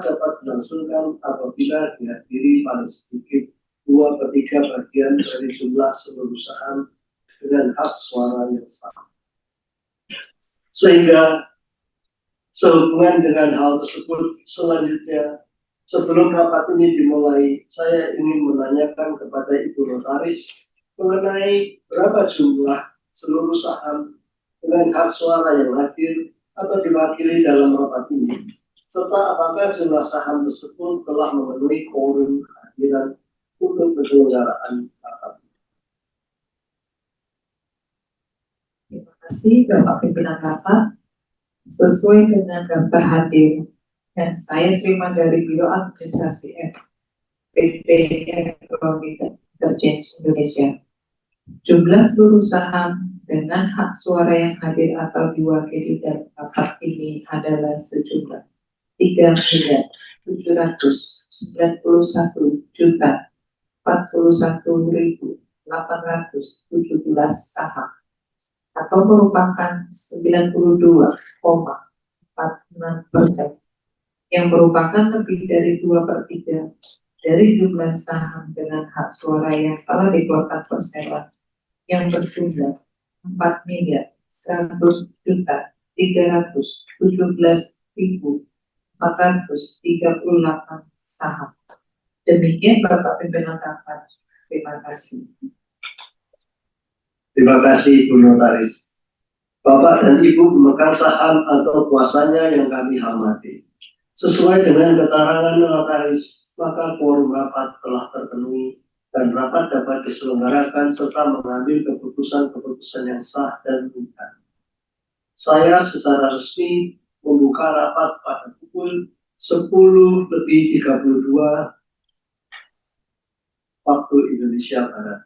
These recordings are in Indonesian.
dapat dilangsungkan apabila dihadiri paling sedikit 2/3 bagian dari jumlah seluruh saham dengan hak suara yang sama. Sehingga sehubungan dengan hal tersebut, selanjutnya sebelum rapat ini dimulai, saya ingin menanyakan kepada Ibu Notaris mengenai berapa jumlah seluruh saham dengan hak suara yang hadir atau diwakili dalam rapat ini, serta apakah jumlah saham tersebut telah memenuhi quorum kehadiran untuk penyelenggaraan rapat. Terima kasih Bapak Pimpinan Rapat. Sesuai dengan daftar hadir yang saya terima dari Biro Administrasi PT Ekonomi Interchange Indonesia, jumlah seluruh saham dengan hak suara yang hadir atau diwakili dalam rapat ini adalah sejumlah 3.791.041.817 saham, atau merupakan 92,46%, yang merupakan lebih dari 2/3 dari jumlah saham dengan hak suara yang telah dikeluarkan perseroan yang berjumlah 4.317.438 saham. Demikian Bapak Pimpinan Rapat. Terima kasih. Terima kasih Ibu Notaris. Bapak dan Ibu pemegang saham atau kuasanya yang kami hormati. Sesuai dengan keterangan Notaris, maka quorum rapat telah terpenuhi dan rapat dapat diselenggarakan serta mengambil keputusan-keputusan yang sah dan bukan. Saya secara resmi membuka rapat pada pukul 10:32 waktu Indonesia Barat.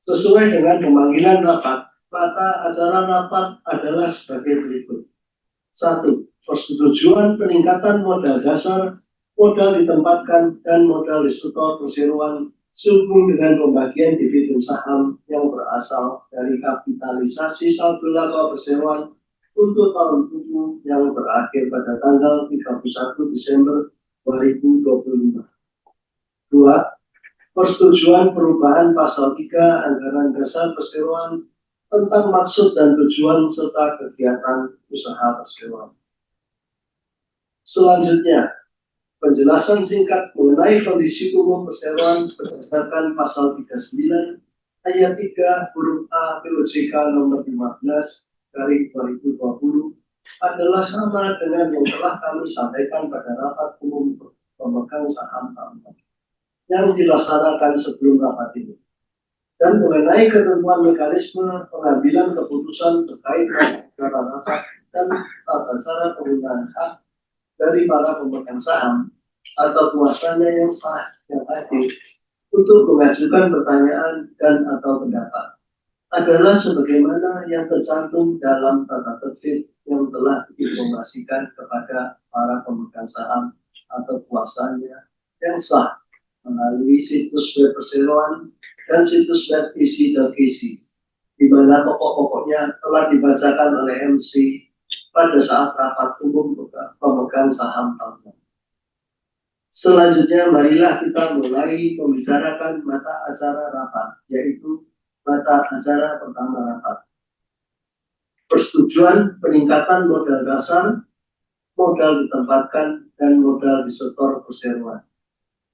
Sesuai dengan pemanggilan rapat, maka acara rapat adalah sebagai berikut. 1. Persetujuan peningkatan modal dasar, modal ditempatkan, dan modal disetor perseroan sehubung dengan pembagian dividen saham yang berasal dari kapitalisasi saldo laba perseroan untuk tahun tubuh yang berakhir pada tanggal 31 Desember 2025. 2. Persetujuan perubahan pasal 3 Anggaran Dasar Perseroan tentang maksud dan tujuan serta kegiatan usaha perseroan. Selanjutnya, penjelasan singkat mengenai kondisi umum perseroan berdasarkan pasal 39 ayat 3 huruf A POJK nomor 15/2020 adalah sama dengan yang telah kami sampaikan pada rapat umum pemegang saham yang dilaksanakan sebelum rapat ini, dan mengenai ketentuan mekanisme pengambilan keputusan terkait dengan rapat dan tata cara penggunaan hak dari para pemegang saham atau kuasanya yang sah yang hadir untuk mengajukan pertanyaan dan atau pendapat adalah sebagaimana yang tercantum dalam tata tertib yang telah diinformasikan kepada para pemegang saham atau kuasanya yang sah melalui situs web perseroan dan situs web isi.gisi, di mana pokok-pokoknya telah dibacakan oleh MC pada saat rapat umum pemegang saham tahunan. Selanjutnya, marilah kita mulai membicarakan mata acara rapat, yaitu mata acara pertama rapat. Persetujuan peningkatan modal dasar, modal ditempatkan, dan modal disetor perseroan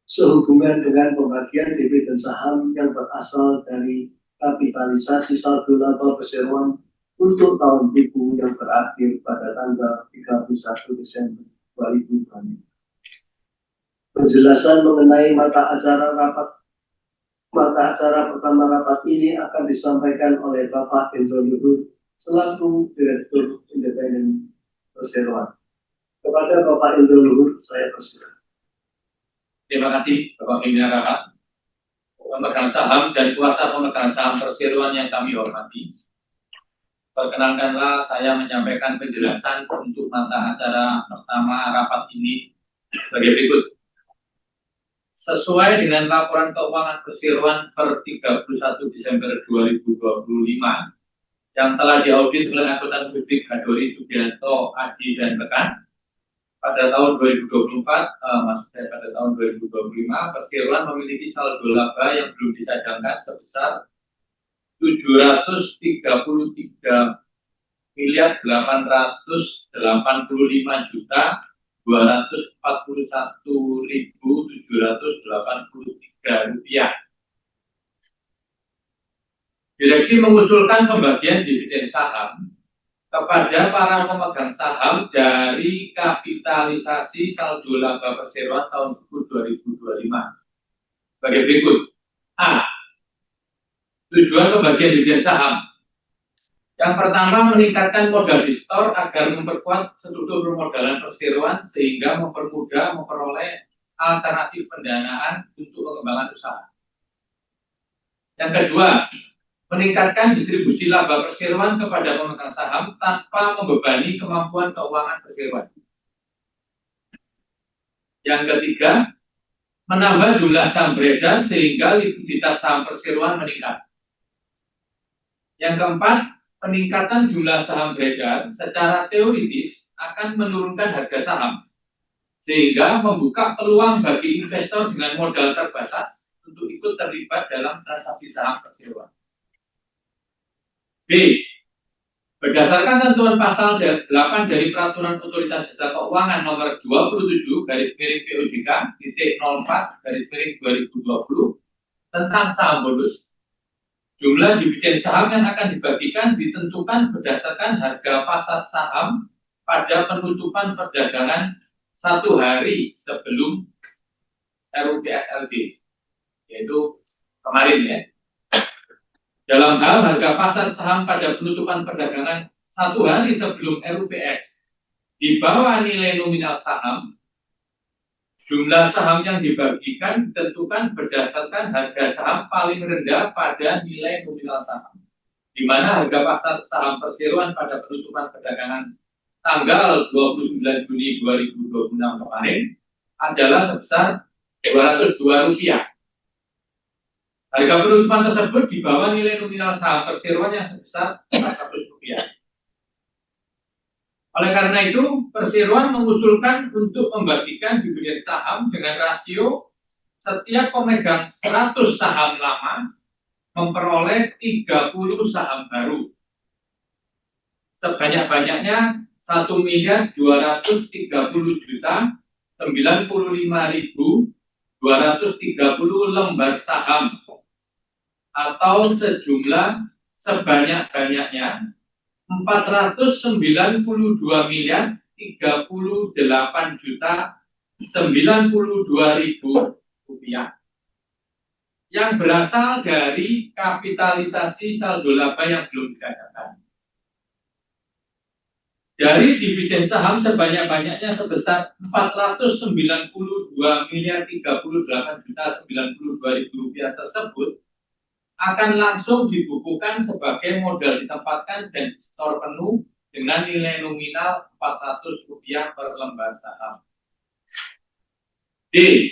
sehubungan dengan pembagian dividen saham yang berasal dari kapitalisasi saldo laba perseroan untuk tahun tubuh yang berakhir pada tanggal 31 Desember 2020. Penjelasan mengenai mata acara pertama rapat ini akan disampaikan oleh Bapak Indro Luhur selaku Direktur Independen Perseroan. Kepada Bapak Indro Luhur, saya persilakan. Terima kasih Bapak Pimpinan Rapat, pemegang saham dan kuasa pemegang saham perseroan yang kami hormati. Perkenankanlah saya menyampaikan penjelasan untuk mata acara pertama rapat ini sebagai berikut. Sesuai dengan laporan keuangan perseroan per 31 Desember 2025 yang telah diaudit oleh akuntan publik Hadori Sugianto, Adi, dan rekan pada tahun 2024, maksudnya pada tahun 2025, Perseroan memiliki saldo laba yang belum dicadangkan sebesar 735.241.783 rupiah. Direksi mengusulkan pembagian dividen saham kepada para pemegang saham dari kapitalisasi saldo laba perseroan tahun 2025 sebagai berikut. A. Tujuan pembagian dividen saham. Yang pertama, meningkatkan modal di store agar memperkuat struktur permodalan perseroan sehingga mempermudah memperoleh alternatif pendanaan untuk pengembangan usaha. Yang kedua, meningkatkan distribusi laba perseroan kepada pemegang saham tanpa membebani kemampuan keuangan perseroan. Yang ketiga, menambah jumlah saham beredar sehingga likuiditas saham perseroan meningkat. Yang keempat, peningkatan jumlah saham beredar secara teoritis akan menurunkan harga saham, sehingga membuka peluang bagi investor dengan modal terbatas untuk ikut terlibat dalam transaksi saham perseroan. B. Berdasarkan tentuan pasal 8 dari Peraturan Otoritas Jasa Keuangan nomor 27/POJK.04/2020 tentang saham bonus, jumlah dividen saham yang akan dibagikan ditentukan berdasarkan harga pasar saham pada penutupan perdagangan 1 hari sebelum RUPSLB, yaitu kemarin ya. Dalam hal harga pasar saham pada penutupan perdagangan 1 hari sebelum RUPS di bawah nilai nominal saham, jumlah saham yang dibagikan ditentukan berdasarkan harga saham paling rendah pada nilai nominal saham, di mana harga pasar saham perseroan pada penutupan perdagangan tanggal 29 Juni 2026 kemarin adalah sebesar Rp202. Harga penutupan tersebut di bawah nilai nominal saham perseroan yang sebesar Rp400. Oleh karena itu, perseroan mengusulkan untuk membagikan dividen saham dengan rasio setiap pemegang 100 saham lama memperoleh 30 saham baru. Sebanyak-banyaknya 1.230.095.230 lembar saham atau sejumlah sebanyak-banyaknya 492.038.092.000 rupiah yang berasal dari kapitalisasi saldo laba yang belum dicadangkan. Dari dividen saham sebanyak-banyaknya sebesar 492.038.092.000 rupiah tersebut akan langsung dibukukan sebagai modal ditempatkan dan store penuh dengan nilai nominal Rp400 per lembar saham. D.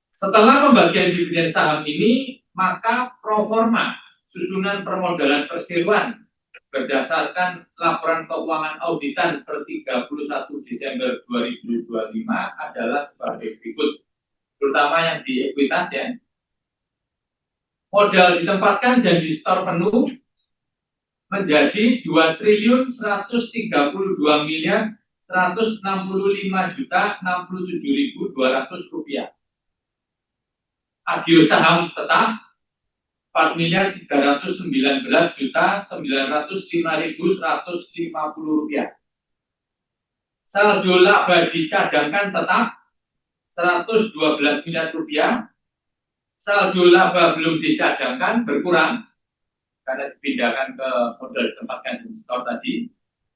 Setelah pembagian dividen saham ini, maka proforma susunan permodalan perseroan berdasarkan laporan keuangan auditan per 31 Desember 2025 adalah sebagai berikut, terutama yang di ekuitas ya. Modal ditempatkan dan di store penuh menjadi Rp2.135.165.067.200. Agio saham tetap Rp4.319.905.150. Saldo laba dicadangkan tetap Rp112 miliar. Saldo laba belum dicadangkan berkurang karena dipindahkan ke modal ditempatkan di store tadi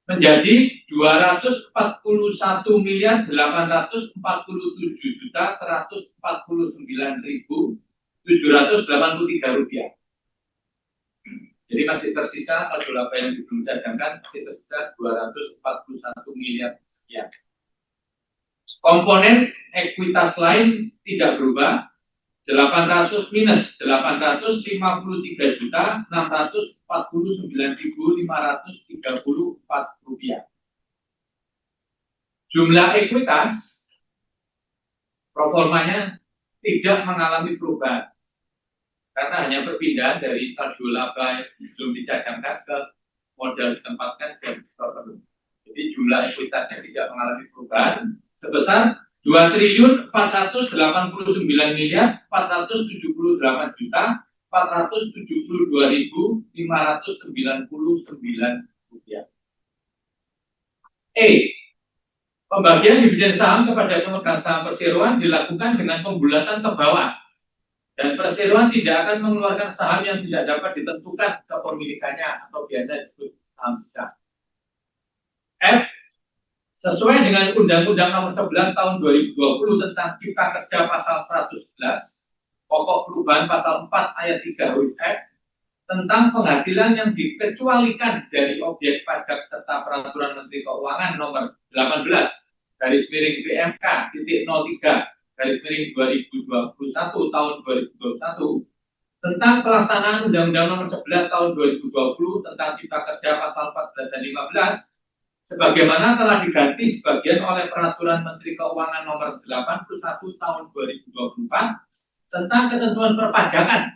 menjadi Rp241.849.149.783 Jadi masih tersisa saldo laba yang belum dicadangkan, masih tersisa 241 miliar sekian. Komponen ekuitas lain tidak berubah, minus 853.649.534 rupiah. Jumlah ekuitas proformanya tidak mengalami perubahan karena hanya perpindahan dari saldo laba yang belum dicadangkan ke modal ditempatkan ke sektor penuh. Jadi jumlah ekuitasnya tidak mengalami perubahan sebesar 2.488.472.599 rupiah. Pembagian dividen saham kepada pemegang saham perseroan dilakukan dengan pembulatan ke bawah dan perseroan tidak akan mengeluarkan saham yang tidak dapat ditentukan kepemilikannya atau biasa disebut saham sisa. F. Sesuai dengan Undang-Undang Nomor 11 Tahun 2020 tentang Cipta Kerja Pasal 111, pokok perubahan Pasal 4 Ayat 3 huruf F, tentang penghasilan yang dikecualikan dari objek pajak serta Peraturan Menteri Keuangan Nomor 18/03/2021 tahun 2021 tentang pelaksanaan Undang-Undang Nomor 11 Tahun 2020 tentang Cipta Kerja Pasal 14 dan 15 sebagaimana telah diganti sebagian oleh Peraturan Menteri Keuangan Nomor 81 Tahun 2024 tentang ketentuan perpajakan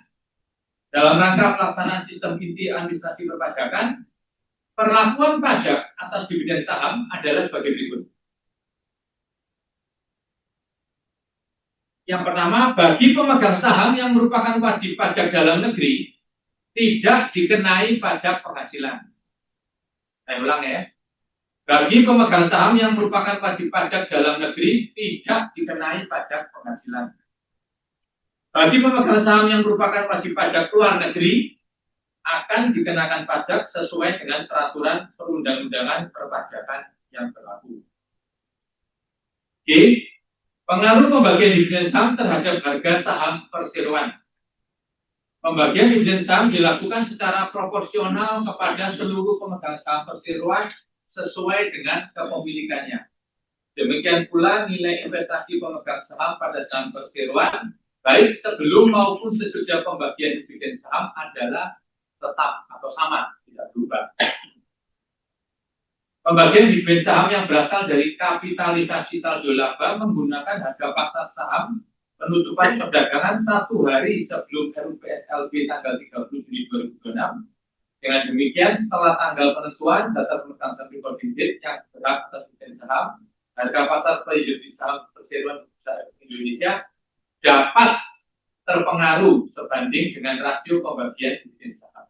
dalam rangka pelaksanaan sistem inti administrasi perpajakan. Perlakuan pajak atas dividen saham adalah sebagai berikut. Yang pertama, bagi pemegang saham yang merupakan wajib pajak dalam negeri tidak dikenai pajak penghasilan. Saya ulang ya. Bagi pemegang saham yang merupakan wajib pajak dalam negeri tidak dikenai pajak penghasilan. Bagi pemegang saham yang merupakan wajib pajak luar negeri akan dikenakan pajak sesuai dengan peraturan perundang-undangan perpajakan yang berlaku. G. Pengaruh pembagian dividen saham terhadap harga saham perseroan. Pembagian dividen saham dilakukan secara proporsional kepada seluruh pemegang saham perseroan sesuai dengan kepemilikannya. Demikian pula nilai investasi pemegang saham pada saham perseroan, baik sebelum maupun sesudah pembagian dividen saham adalah tetap atau sama, tidak berubah. Pembagian dividen saham yang berasal dari kapitalisasi saldo laba menggunakan harga pasar saham penutupan perdagangan 1 hari sebelum RUPSLB tanggal 30 Juli 2026. Dengan demikian, setelah tanggal penentuan data pemegang saham recording date yang berhak atas dividen saham, harga pasar per unit saham perseroan Indonesia dapat terpengaruh sebanding dengan rasio pembagian dividen saham.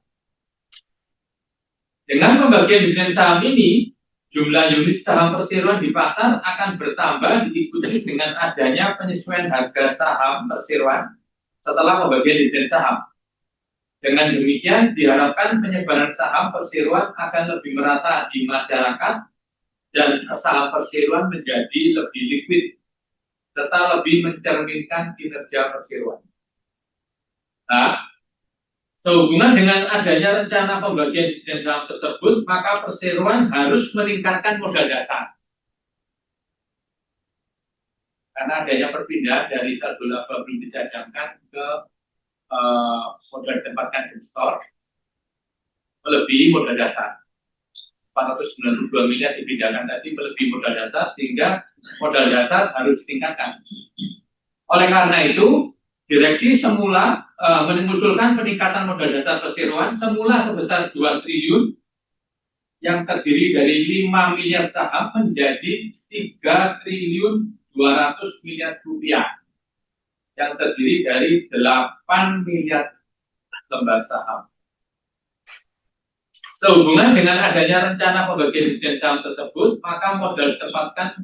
Dengan pembagian dividen saham ini, jumlah unit saham perseroan di pasar akan bertambah diikuti dengan adanya penyesuaian harga saham perseroan setelah pembagian dividen saham. Dengan demikian, diharapkan penyebaran saham perseroan akan lebih merata di masyarakat dan saham perseroan menjadi lebih liquid serta lebih mencerminkan kinerja perseroan. Nah, sehubungan dengan adanya rencana pembagian dividen saham tersebut, maka perseroan harus meningkatkan modal dasar. Karena adanya perpindahan dari saldo laba belum dicadangkan ke modal ditempatkan di store melebihi modal dasar. 492 miliar dipindahkan tadi melebihi modal dasar, sehingga modal dasar harus ditingkatkan. Oleh karena itu, direksi semula mengusulkan peningkatan modal dasar perseroan semula sebesar 2 triliun yang terdiri dari 5 miliar saham menjadi 3 triliun 200 miliar rupiah yang terdiri dari 8 miliar lembar saham. Sehubungan dengan adanya rencana pembagian dividen saham tersebut, maka modal ditempatkan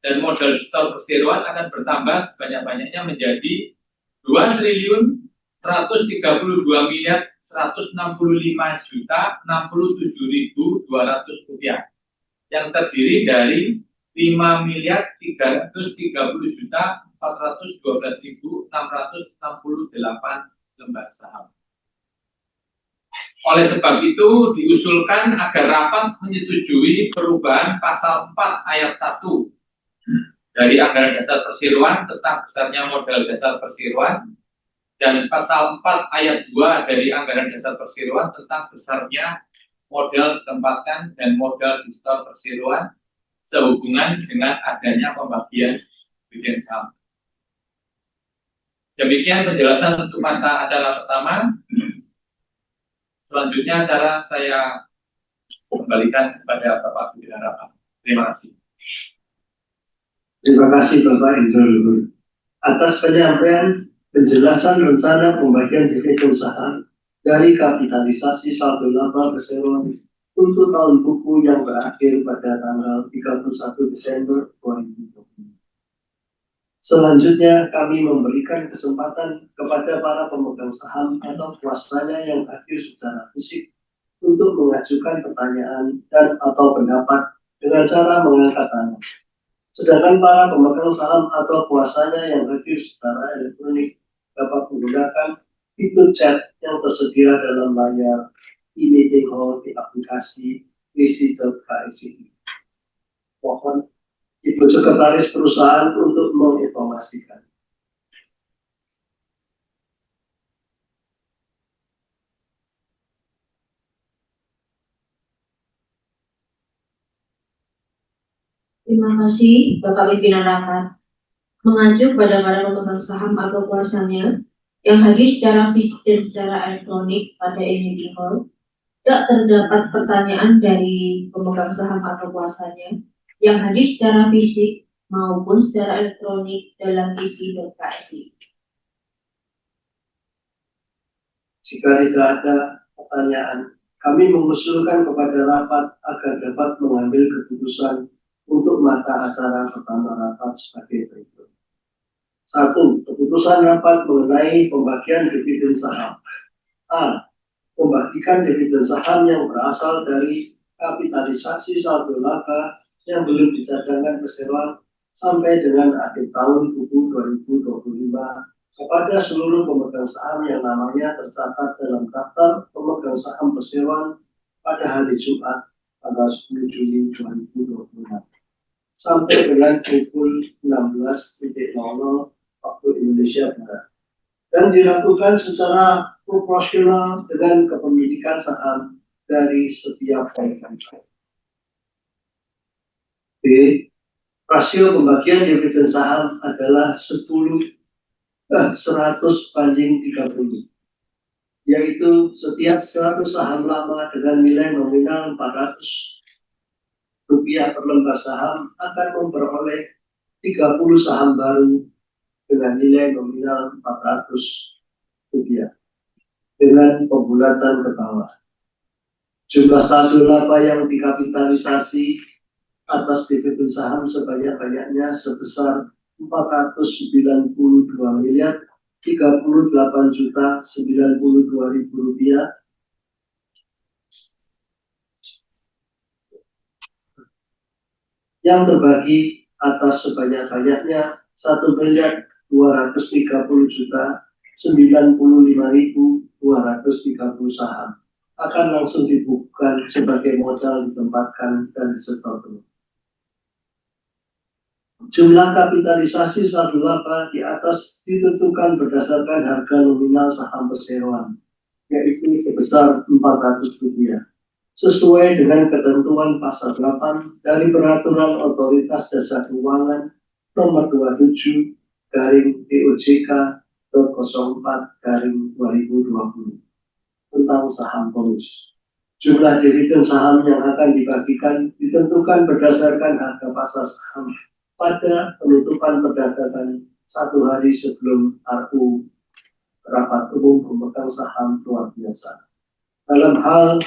dan modal store perseroan akan bertambah sebanyak-banyaknya menjadi 2 triliun 132 miliar 165 juta 67.200 rupiah yang terdiri dari 5 miliar 330 juta 412.668 lembar saham. Oleh sebab itu, diusulkan agar rapat menyetujui perubahan pasal 4 ayat 1 dari anggaran dasar perseroan tentang besarnya modal dasar perseroan dan pasal 4 ayat 2 dari Anggaran Dasar Perseroan tentang besarnya modal ditempatkan dan modal di store perseroan sehubungan dengan adanya pembagian dividen saham. Demikian penjelasan untuk mata acara pertama. Selanjutnya acara saya kembalikan kepada Bapak Pimpinan Rapat. Terima kasih. Terima kasih Bapak Indro Luhur atas penyampaian penjelasan rencana pembagian dividen saham dari kapitalisasi saldo laba perseroan untuk tahun buku yang berakhir pada tanggal 31 Desember 2020. Selanjutnya kami memberikan kesempatan kepada para pemegang saham atau kuasanya yang hadir secara fisik untuk mengajukan pertanyaan dan atau pendapat dengan cara mengangkat tangan. Sedangkan para pemegang saham atau kuasanya yang hadir secara elektronik dapat menggunakan fitur chat yang tersedia dalam layar e-meeting hall di aplikasi isi.ksi. Mohon Ibu Sekretaris Perusahaan untuk menginformasikan. Terima kasih Bapak Pimpinan Rapat. Mengacu pada para pemegang saham atau kuasanya yang hadir secara fisik dan secara elektronik pada e-meeting hall, tidak terdapat pertanyaan dari pemegang saham atau kuasanya yang hadir secara fisik maupun secara elektronik dalam isi.ksi. Jika tidak ada pertanyaan, kami mengusulkan kepada rapat agar dapat mengambil keputusan untuk mata acara pertama rapat sebagai berikut. 1. Keputusan rapat mengenai pembagian dividen saham. A. Membagikan dividen saham yang berasal dari kapitalisasi saldo laba yang belum dicadangkan perseroan sampai dengan akhir tahun buku 2025 kepada seluruh pemegang saham yang namanya tercatat dalam daftar pemegang saham perseroan pada hari Jumat tanggal 10 Juli 2026 sampai dengan pukul 16.00 waktu Indonesia Barat, dan dilakukan secara proporsional dengan kepemilikan saham dari setiap pemegang saham. B. Rasio pembagian dividen saham adalah 100/30, yaitu setiap 100 saham lama dengan nilai nominal Rp400 per lembar saham akan memperoleh 30 saham baru dengan nilai nominal Rp400 dengan pembulatan ke bawah. Jumlah saldo laba yang dikapitalisasi atas dividen saham sebanyak-banyaknya sebesar Rp492.038.092.000 yang terbagi atas sebanyak-banyaknya 1.230.095.230 saham akan langsung dibukukan sebagai modal ditempatkan dan disetor penuh. Jumlah kapitalisasi saldo laba di atas ditentukan berdasarkan harga nominal saham perseroan, yaitu sebesar Rp400, sesuai dengan ketentuan pasal 8 dari Peraturan Otoritas Jasa Keuangan Nomor 27/POJK.04/2020 tentang saham bonus. Jumlah dividen saham yang akan dibagikan ditentukan berdasarkan harga pasar saham pada penutupan perdagangan 1 hari sebelum RU Rapat Umum Pemegang Saham Luar Biasa. Dalam hal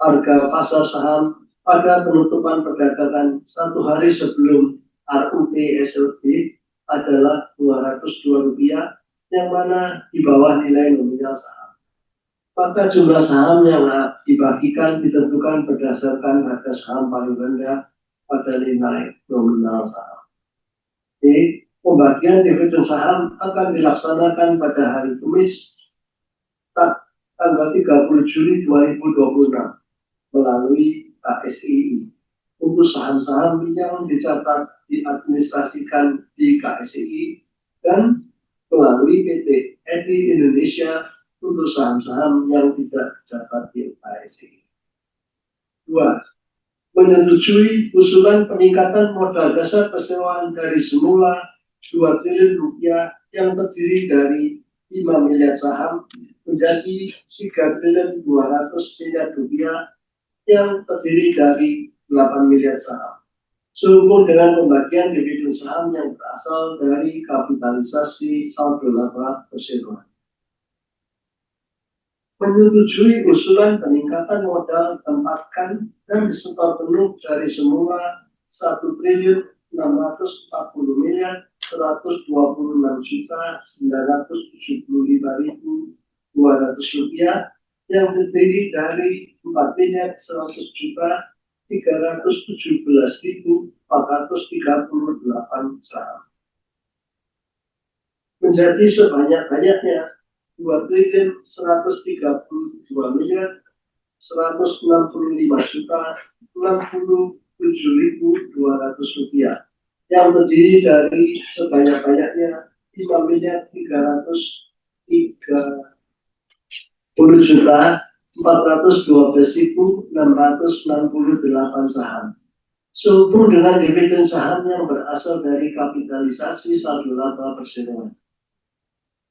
harga pasar saham pada penutupan perdagangan 1 hari sebelum RUP SLB adalah Rp202, yang mana di bawah nilai nominal saham. Maka jumlah saham yang dibagikan ditentukan berdasarkan harga saham paling rendah pada nilai nominal saham. D. Pembagian dividen saham akan dilaksanakan pada hari Kamis tanggal 30 Juli 2026 melalui KSII untuk saham-saham yang dicatat diadministrasikan di KSII dan melalui PT EDI Indonesia untuk saham-saham yang tidak tercatat di KSI. 2. Menyetujui usulan peningkatan modal dasar persewaan dari semula 2 triliun rupiah yang terdiri dari 5 miliar saham menjadi 3 triliun 200 miliar rupiah yang terdiri dari 8 miliar saham. Sehubung dengan pembagian dividen saham yang berasal dari kapitalisasi saldo laba perseroan. Menyetujui usulan peningkatan modal ditempatkan dan disetor penuh dari semula 1 triliun 640 miliar 126 juta 975.200 rupiah yang terdiri dari 4 miliar 100 juta 317.438 saham. Menjadi sebanyak-banyaknya 2 triliun 132 miliar 165 juta 67.200 rupiah yang terdiri dari sebanyak-banyaknya 5 miliar 330 juta 412.668 saham. Sehubung dengan dividen saham yang berasal dari kapitalisasi saldo laba perseroan.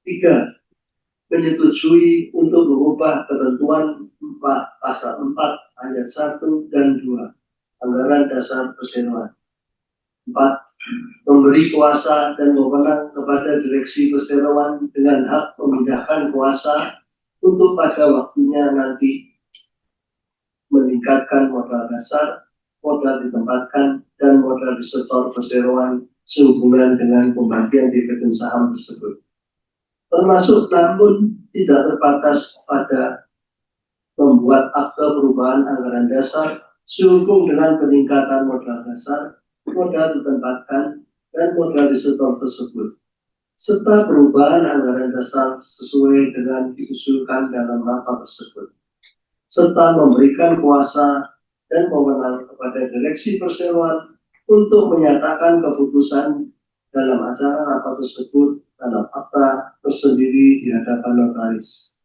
3. Menyetujui untuk mengubah ketentuan pasal 4 ayat 1 dan 2 anggaran dasar perseroan. 4. Memberi kuasa dan wewenang kepada direksi perseroan dengan hak memindahkan kuasa untuk pada waktunya nanti meningkatkan modal dasar, modal ditempatkan, dan modal disetor perseroan sehubungan dengan pembagian dividen saham tersebut. Termasuk namun tidak terbatas pada membuat akte perubahan anggaran dasar sehubung dengan peningkatan modal dasar, modal ditempatkan, dan modal disetor tersebut, serta perubahan anggaran dasar sesuai dengan diusulkan dalam rapat tersebut, serta memberikan kuasa dan wewenang kepada direksi perseroan untuk menyatakan keputusan dalam acara rapat tersebut dalam akta tersendiri di hadapan notaris,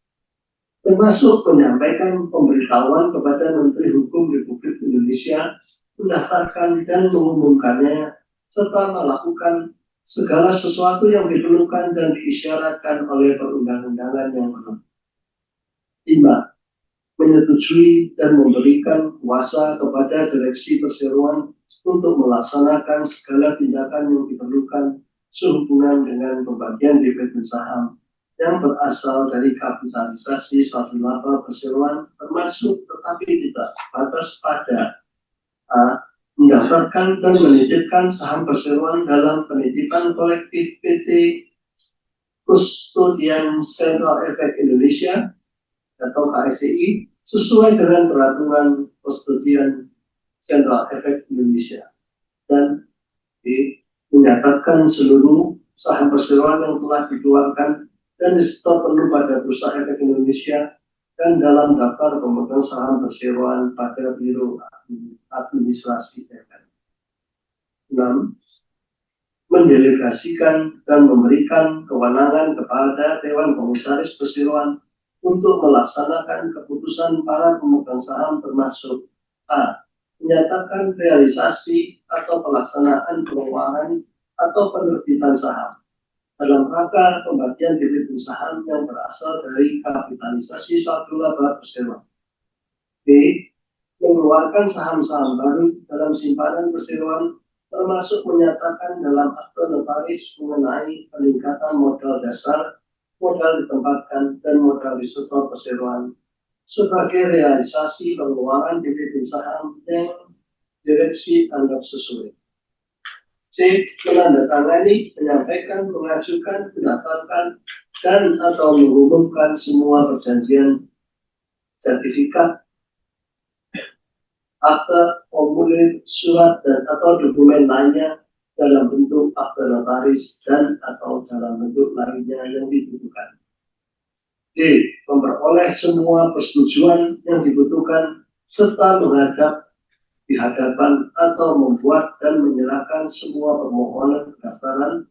termasuk menyampaikan pemberitahuan kepada Menteri Hukum Republik Indonesia, mendaftarkan dan mengumumkannya, serta melakukan segala sesuatu yang diperlukan dan diisyaratkan oleh perundang-undangan yang berlaku. 5. Menyetujui dan memberikan kuasa kepada direksi perseroan untuk melaksanakan segala tindakan yang diperlukan sehubungan dengan pembagian dividen saham yang berasal dari kapitalisasi saldo laba perseroan, termasuk tetapi tidak batas pada A. Mendaftarkan dan menitipkan saham perseroan dalam penitipan kolektif PT Custodian Central Effect Indonesia atau KSCI sesuai dengan peraturan Custodian Central Effect Indonesia, dan B. Menyatakan seluruh saham perseroan yang telah dikeluarkan dan disetor penuh pada Bursa Efek Indonesia dan dalam daftar pemegang saham perseroan pada Biro Administrasi Efek. 6. Mendelegasikan dan memberikan kewenangan kepada Dewan Komisaris Perseroan untuk melaksanakan keputusan para pemegang saham, termasuk A. Menyatakan realisasi atau pelaksanaan pengeluaran atau penerbitan saham dalam rangka pembagian dividen saham yang berasal dari kapitalisasi saldo laba perseroan. B. Mengeluarkan saham-saham baru dalam simpanan perseroan, termasuk menyatakan dalam akte notaris mengenai peningkatan modal dasar, modal ditempatkan, dan modal disetor perseroan sebagai realisasi pengeluaran dividen saham yang direksi anggap sesuai. C. Menandatangani, menyampaikan, mengajukan, mendaftarkan, dan atau mengumumkan semua perjanjian, sertifikat, akte, formulir, surat, dan atau dokumen lainnya dalam bentuk akte notaris dan atau dalam bentuk lainnya yang dibutuhkan. D. Memperoleh semua persetujuan yang dibutuhkan serta menghadap di hadapan atau membuat dan menyerahkan semua permohonan pendaftaran,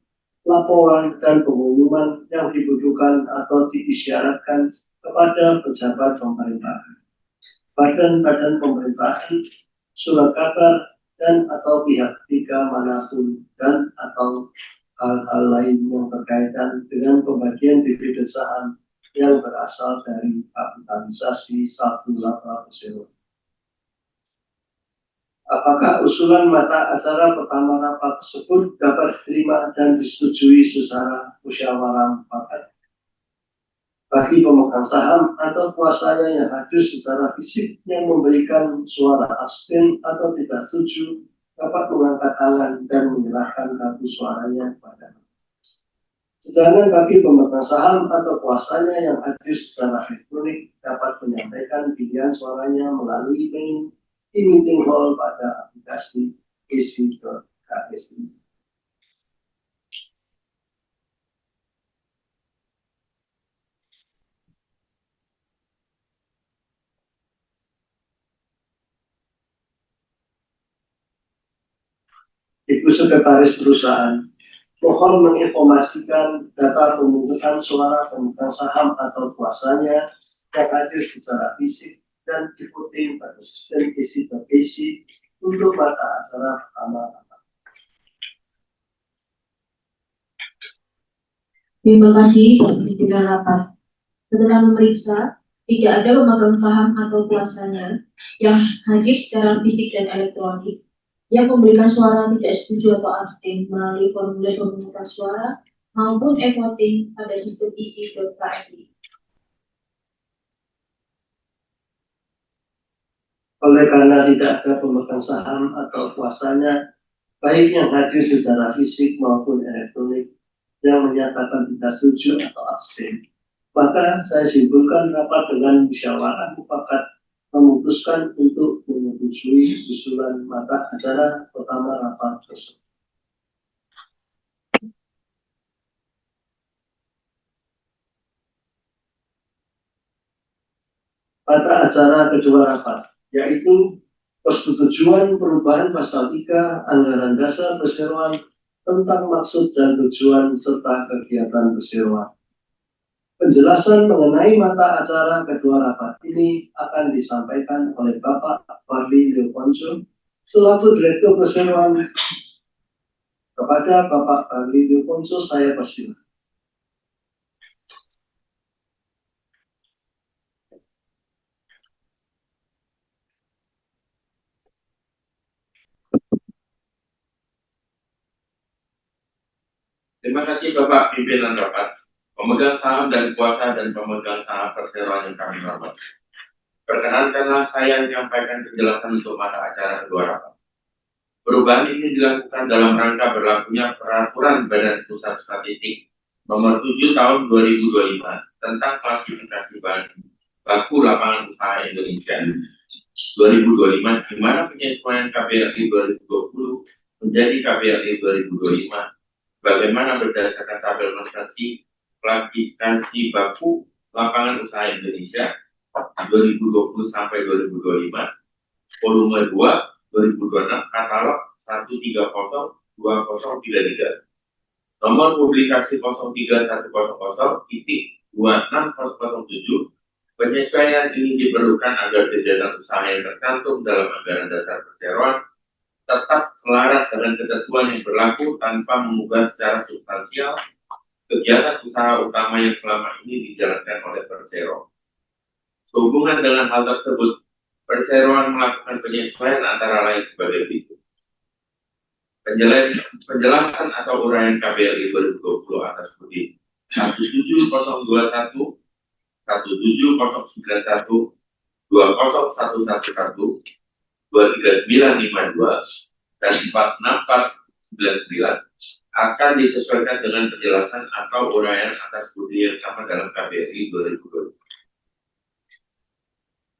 laporan dan pengumuman yang dibutuhkan atau diisyaratkan kepada pejabat pemerintahan, badan-badan pemerintahan, surat kabar, dan atau pihak ketiga manapun, dan atau hal-hal lain yang berkaitan dengan pembagian dividen saham yang berasal dari kapitalisasi satu laba perseroan. Apakah usulan mata acara pertama rapat tersebut dapat diterima dan disetujui secara musyawarah mufakat? Bagi pemegang saham atau kuasanya yang hadir secara fisik yang memberikan suara abstain atau tidak setuju dapat mengangkat tangan dan menyerahkan kartu suaranya kepada. Sedangkan bagi pemegang saham atau kuasanya yang hadir secara elektronik dapat menyampaikan pilihan suaranya melalui menu e-meeting hall pada aplikasi isi.ksi. Ibu Sekretaris Perusahaan, mohon menginformasikan data pemungutan suara pemegang saham atau kuasanya yang hadir secara fisik dan diikuti pada sistem isi.isi untuk mata acara pertama. Terima kasih pimpinan rapat. Setelah memeriksa, tidak ada pemegang saham atau kuasanya yang hadir secara fisik dan elektronik yang memberikan suara tidak setuju atau abstain melalui formulir pemungutan suara maupun e-voting pada sistem isi.ksi. Oleh karena tidak ada pemegang saham atau kuasanya, baik yang hadir secara fisik maupun elektronik, yang menyatakan tidak setuju atau abstain, maka saya simpulkan rapat dengan musyawarah mufakat memutuskan untuk menyetujui usulan mata acara pertama rapat tersebut. Mata acara kedua rapat, yaitu persetujuan perubahan pasal 3 Anggaran Dasar Perseroan tentang maksud dan tujuan serta kegiatan perseroan. Penjelasan mengenai mata acara kedua rapat ini akan disampaikan oleh Bapak Barli Leoponco selaku Direktur Perseroan. Kepada Bapak Barli Leoponco saya persilakan. Terima kasih Bapak Pimpinan Rapat, pemegang saham dan kuasa dan pemegang saham perseroan yang kami hormati. Perkenankanlah saya menyampaikan penjelasan untuk mata acara kedua rapat. Perubahan ini dilakukan dalam rangka berlakunya Peraturan Badan Pusat Statistik Nomor 7 Tahun 2025 tentang klasifikasi bahan baku lapangan usaha Indonesia 2025, di mana penyesuaian KBLI 2020 menjadi KBLI 2025, bagaimana berdasarkan tabel nominasi klasifikasi baku lapangan usaha Indonesia 2020 sampai 2025, volume 2 2026, katalog 1302033, nomor publikasi 03100.26007. Penyesuaian ini diperlukan agar kegiatan usaha yang tercantum dalam anggaran dasar perseroan tetap selaras dengan ketentuan yang berlaku tanpa mengubah secara substansial kegiatan usaha utama yang selama ini dijalankan oleh persero. Sehubungan dengan hal tersebut, perseroan melakukan penyesuaian antara lain sebagai berikut. Penjelasan atau uraian KBLI 2020 atas bukti 17021, 17091, 20111, 23952, dan 46499 akan disesuaikan dengan penjelasan atau uraian atas bukti yang sama dalam KBLI 2020.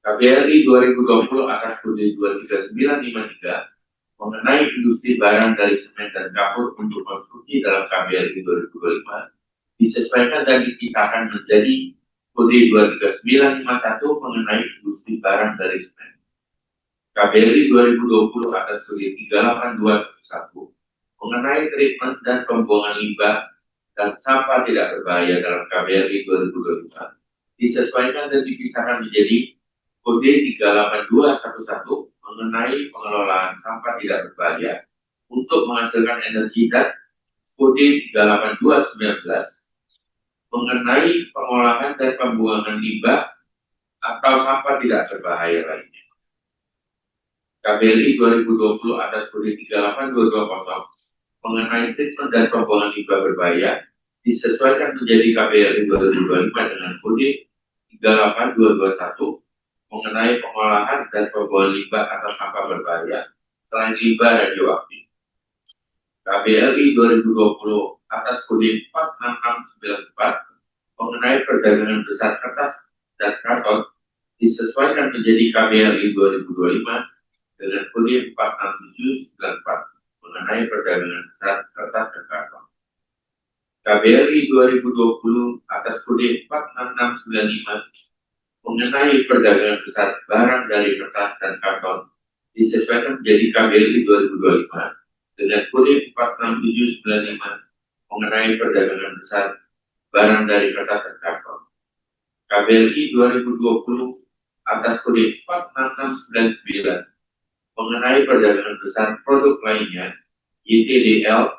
KBLI 2020 atas kode 23953 mengenai industri barang dari semen dan kapur untuk konstruksi dalam KBLI 2025 disesuaikan dan dipisahkan menjadi kode 23951 mengenai industri barang dari semen. KBLI 2020 atas kode 38211 mengenai treatment dan pembuangan limbah dan sampah tidak berbahaya dalam KBRI 2025 disesuaikan dan dipisahkan menjadi kode 38211 mengenai pengelolaan sampah tidak berbahaya untuk menghasilkan energi dan kode 38219 mengenai pengolahan dan pembuangan limbah atau sampah tidak berbahaya lainnya. KBRI 2020 atas kode 38220 mengenai treatment dan pembuangan limbah berbahaya disesuaikan menjadi KBRI 2025 dengan kode 38221 mengenai pengolahan dan pembuangan limbah atau sampah berbahaya selain limbah radioaktif. KBRI 2020 atas kode 46694 mengenai perdagangan besar kertas dan karton disesuaikan menjadi KBRI 2025 dengan kode 46794 mengenai perdagangan besar kertas dan karton. KBRI 2020 atas kode 46695 mengenai perdagangan besar barang dari kertas dan karton disesuaikan menjadi KBRI 2025 dengan kode 46795 mengenai perdagangan besar barang dari kertas dan karton. KBRI 2020 atas kode 46699 mengenai perdagangan besar produk lainnya YTDL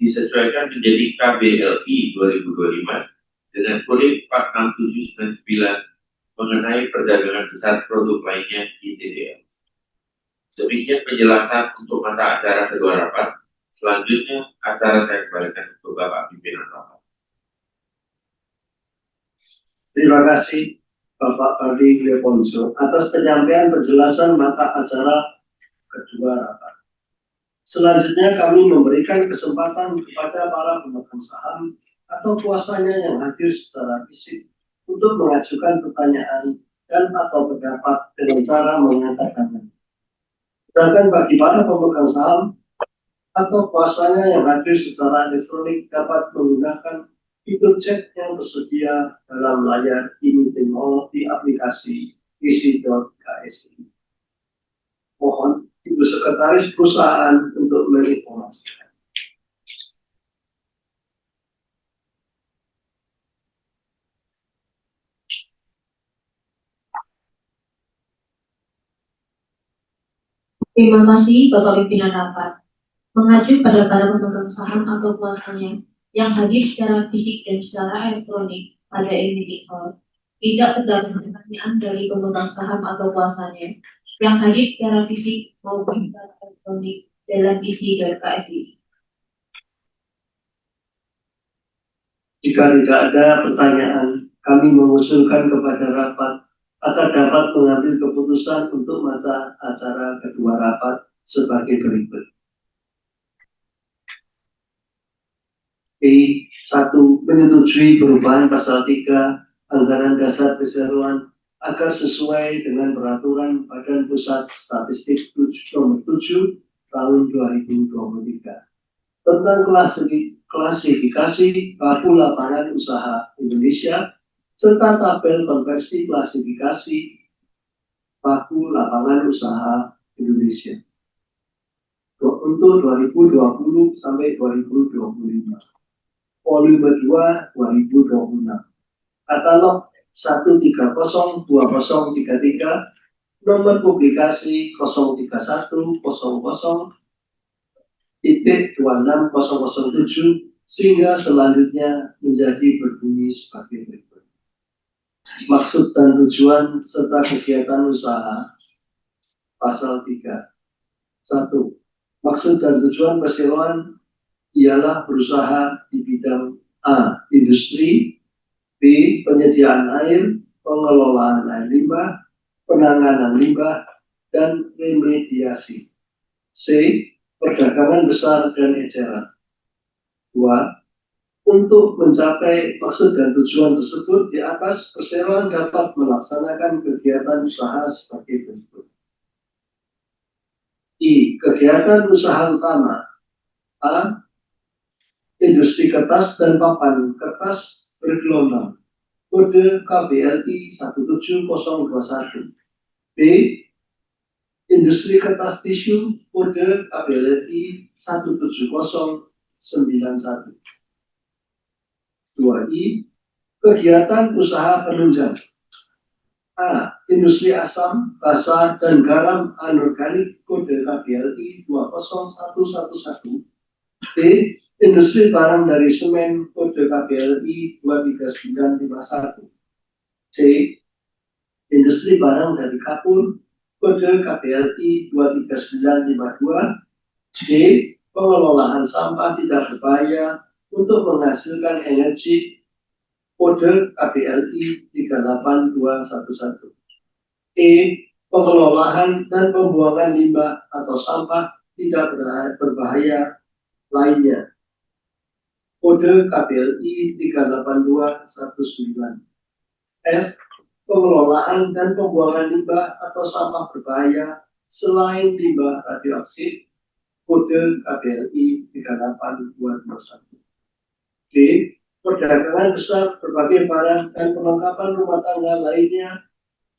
disesuaikan menjadi KBLI 2025 dengan kode 46799 mengenai perdagangan besar produk lainnya YTDL. Demikian penjelasan untuk mata acara kedua rapat. Selanjutnya acara saya kembalikan untuk Bapak Pimpinan Rapat. Terima kasih Bapak Pardi Leponso atas penyampaian penjelasan mata acara kedua rapat. Selanjutnya kami memberikan kesempatan kepada para pemegang saham atau kuasanya yang hadir secara fisik untuk mengajukan pertanyaan dan atau pendapat dengan cara mengangkat tangan. Sedangkan bagi para pemegang saham atau kuasanya yang hadir secara elektronik dapat menggunakan fitur chat yang tersedia dalam layar e-meeting hall di aplikasi isi.ksi. Mohon Ibu Sekretaris Perusahaan untuk menginformasikan. Terima kasih Bapak Pimpinan Rapat. Mengacu pada para pemegang saham atau kuasanya yang hadir secara fisik dan secara elektronik pada e-meeting hall, tidak terdapat pertanyaan dari pemegang saham atau kuasanya yang hadir secara fisik maupun secara elektronik dalam isi.ksi. Jika tidak ada pertanyaan, kami mengusulkan kepada rapat agar dapat mengambil keputusan untuk mata acara kedua rapat sebagai berikut. 1. Menyetujui perubahan pasal 3 Anggaran Dasar Keseluruhan agar sesuai dengan peraturan Badan Pusat Statistik nomor 7 tahun 2023 tentang klasifikasi baku lapangan usaha Indonesia serta tabel konversi klasifikasi baku lapangan usaha Indonesia untuk 2020 sampai 2025. Volume 2 2026. Katalog 1302033, nomor publikasi 03100.26.007 sehingga selanjutnya menjadi berbunyi sebagai berikut. Maksud dan tujuan serta kegiatan usaha pasal 3. 1. Maksud dan tujuan perseroan ialah berusaha di bidang A. Industri, B. Penyediaan air, pengelolaan air limbah, penanganan limbah, dan remediasi. C. Perdagangan besar dan eceran. 2. Untuk mencapai maksud dan tujuan tersebut di atas, perseroan dapat melaksanakan kegiatan usaha sebagai berikut. I. Kegiatan usaha utama. A. Industri kertas dan papan kertas bergelombang. Kode KBLI 17021. B. Industri kertas tisu. Kode KBLI 17091. 2I. Kegiatan usaha penunjang. A. Industri asam, basa, dan garam anorganik kode KBLI 20111. B. Industri barang dari semen kode KBLI 23951. C. Industri barang dari kapur kode KBLI 23952. D. Pengelolaan sampah tidak berbahaya untuk menghasilkan energi kode KBLI 38211. E. Pengelolaan dan pembuangan limbah atau sampah tidak berbahaya lainnya kode KBLI 38219. F. Pengelolaan dan pembuangan limbah atau sampah berbahaya selain limbah radioaktif kode KBLI 38221. D. Perdagangan besar berbagai barang dan perlengkapan rumah tangga lainnya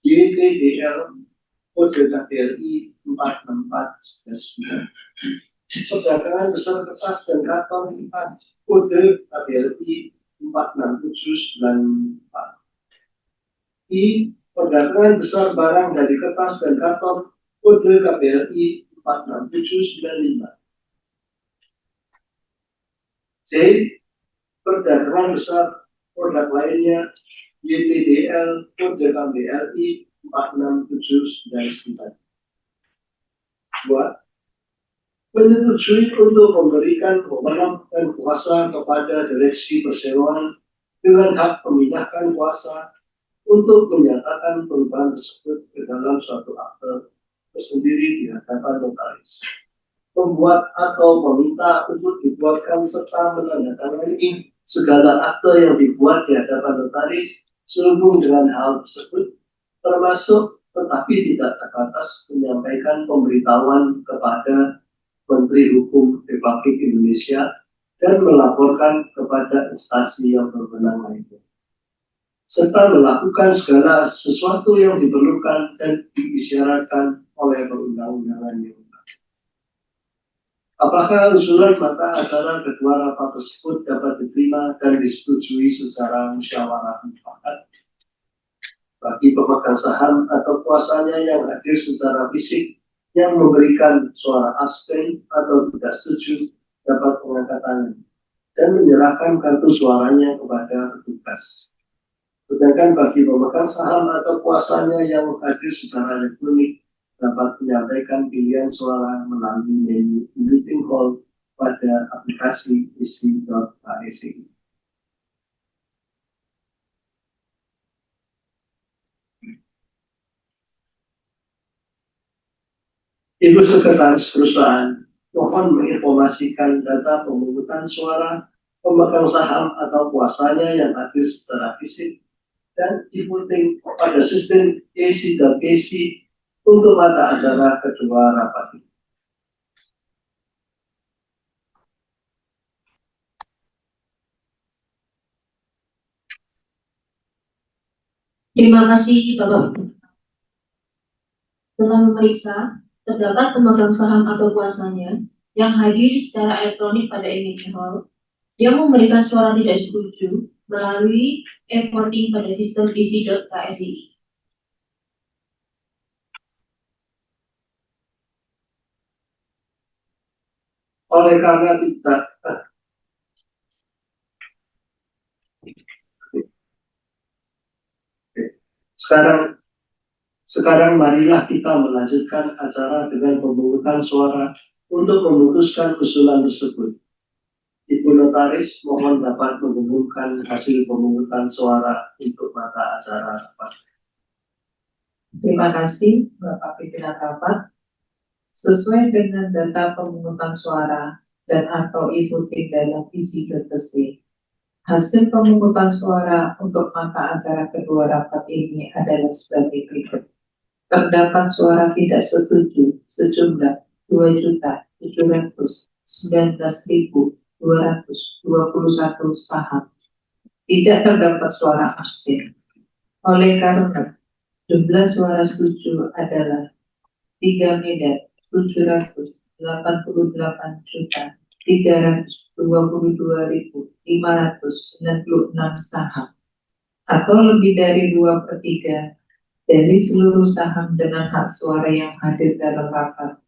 YTDL kode KBLI 464-9. Perdagangan besar kertas dan karton kode KBLI 46794. I. Perdagangan besar barang dari kertas dan karton kode KBLI 46795. C. Perdagangan besar produk lainnya YTDL kode KBLI 46799. 2. Menyetujui untuk memberikan wewenang dan kuasa kepada direksi perseroan dengan hak memindahkan kuasa untuk menyatakan perubahan tersebut ke dalam suatu akte tersendiri di hadapan notaris. Membuat atau meminta untuk dibuatkan serta menandatangani segala akte yang dibuat di hadapan notaris sehubung dengan hal tersebut, termasuk tetapi tidak terbatas menyampaikan pemberitahuan kepada Menteri Hukum Republik Indonesia dan melaporkan kepada instansi yang berwenang lainnya, serta melakukan segala sesuatu yang diperlukan dan diisyaratkan oleh perundang-undangan yang berlaku. Apakah usulan mata acara kedua rapat tersebut dapat diterima dan disetujui secara musyawarah mufakat? Bagi pemegang saham atau kuasanya yang hadir secara fisik yang memberikan suara abstain atau tidak setuju dapat mengangkat tangan dan menyerahkan kartu suaranya kepada petugas. Sedangkan bagi pemegang saham atau kuasanya yang hadir secara elektronik dapat menyampaikan pilihan suara melalui menu meeting hall pada aplikasi isi.aec. Ibu Sekretaris Perusahaan, mohon menginformasikan data pemungutan suara pemegang saham atau kuasanya yang hadir secara fisik dan e-voting pada sistem AC dan PC untuk mata acara kedua rapat ini. Terima kasih Bapak. Telah memeriksa terdapat pemegang saham atau kuasanya yang hadir secara elektronik pada meeting hall yang memberikan suara tidak setuju melalui e-voting pada sistem isi.ksi. Oleh karena tidak Sekarang marilah kita melanjutkan acara dengan pemungutan suara untuk memutuskan usulan tersebut. Ibu Notaris mohon dapat mengumumkan hasil pemungutan suara untuk mata acara rapat. Terima kasih Bapak Pimpinan Rapat. Sesuai dengan data pemungutan suara dan atau e-voting dalam isi.ksi, hasil pemungutan suara untuk mata acara kedua rapat ini adalah sebagai berikut. Terdapat suara tidak setuju sejumlah 2.719.221 saham. Tidak terdapat suara abstain. Oleh karena jumlah suara setuju adalah 3.788.221.000 322.596 saham atau lebih dari 2/3 dari seluruh saham dengan hak suara yang hadir dalam rapat,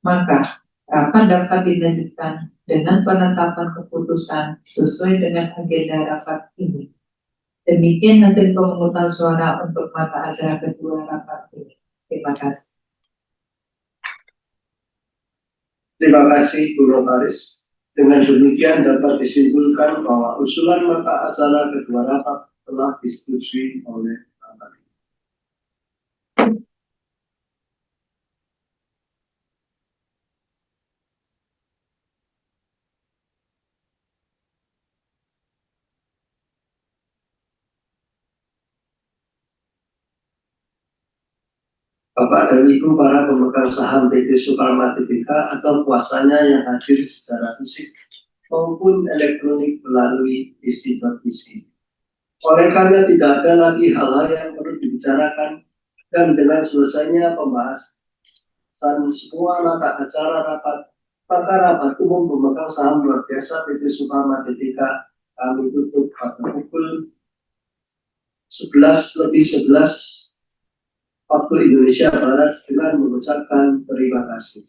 maka rapat dapat dilanjutkan dengan penetapan keputusan sesuai dengan agenda rapat ini. Demikian hasil pemungutan suara untuk mata acara kedua rapat ini. Terima kasih. Terima kasih, Bu Notaris. Dengan demikian dapat disimpulkan bahwa usulan mata acara kedua rapat telah disetujui oleh rapat. Bapak dan Ibu para pemegang saham PT Sukarma Tbk atau kuasanya yang hadir secara fisik maupun elektronik melalui isi.isi. Oleh karena tidak ada lagi hal-hal yang perlu dibicarakan dan dengan selesainya pembahasan semua mata acara rapat, maka rapat umum pemegang saham luar biasa PT Sukarma Tbk kami tutup pada pukul 11:11 waktu Indonesia Barat dengan mengucapkan terima kasih.